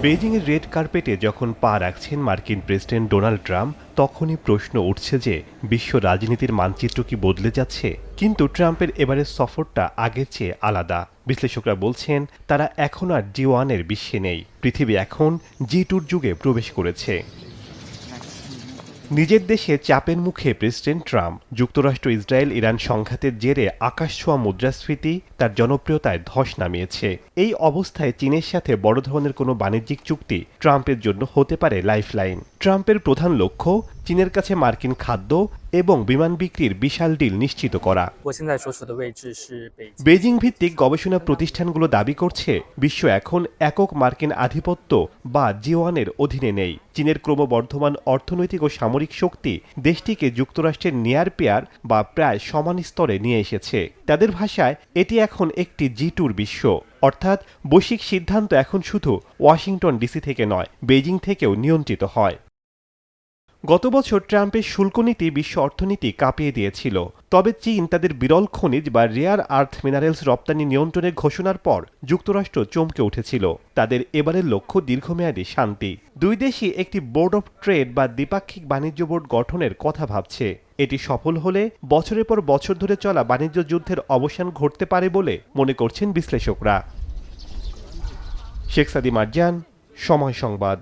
বেইজিংয়ের red কার্পেটে যখন পা রাখছেন মার্কিন প্রেসিডেন্ট ডোনাল্ড ট্রাম্প, তখনই প্রশ্ন উঠছে যে বিশ্ব রাজনীতির মানচিত্র কি বদলে যাচ্ছে। কিন্তু ট্রাম্পের এবারের সফরটা আগের চেয়ে আলাদা। বিশ্লেষকরা বলছেন তারা এখন আর জি1-এর বিশ্বে নেই, পৃথিবী এখন জি2-র যুগে প্রবেশ করেছে। নিজের দেশে চাপের মুখে প্রেসিডেন্ট ট্রাম্প। যুক্তরাষ্ট্র ইসরায়েল ইরান সংঘাতের জেরে আকাশছোঁয়া মুদ্রাস্ফীতি তার জনপ্রিয়তায় ধস নামিয়েছে। এই অবস্থায় চীনের সাথে বড় ধরনের কোনো বাণিজ্যিক চুক্তি ট্রাম্পের জন্য হতে পারে লাইফলাইন। ট্রাম্পের প্রধান লক্ষ্য চীনের কাছে মার্কিন খাদ্য এবং বিমান বিক্রির বিশাল ডিল নিশ্চিত করা। বেইজিং ভিত্তিক গবেষণা প্রতিষ্ঠানগুলো দাবি করছে বিশ্ব এখন একক মার্কিন আধিপত্য বা জি1-এর অধীনে নেই। চীনের ক্রমবর্ধমান অর্থনৈতিক ও সামরিক শক্তি দেশটিকে যুক্তরাষ্ট্রের নেয়ার পেয়ার বা প্রায় সমান স্তরে নিয়ে এসেছে। তাদের ভাষায় এটি এখন একটি জি2-র বিশ্ব, অর্থাৎ বৈশ্বিক সিদ্ধান্ত এখন শুধু ওয়াশিংটন ডিসি থেকে নয়, বেইজিং থেকেও নিয়ন্ত্রিত হয়। গত বছর ট্রাম্পের শুল্ক নীতি বিশ্ব অর্থনীতি কাঁপিয়ে দিয়েছিল। তবে চীন তাদের বিরল খনিজ বা রেয়ার আর্থ মিনারেলস রপ্তানি নিয়ন্ত্রণের ঘোষণার পর যুক্তরাষ্ট্র চমকে উঠেছিল। তাদের এবারের লক্ষ্য দীর্ঘমেয়াদী শান্তি। দুই দেশই একটি বোর্ড অব ট্রেড বা দ্বিপাক্ষিক বাণিজ্য বোর্ড গঠনের কথা ভাবছে। এটি সফল হলে বছরের পর বছর ধরে চলা বাণিজ্য যুদ্ধের অবসান ঘটতে পারে বলে মনে করছেন বিশ্লেষকরা। শেখ সাদি মারজান, সময় সংবাদ।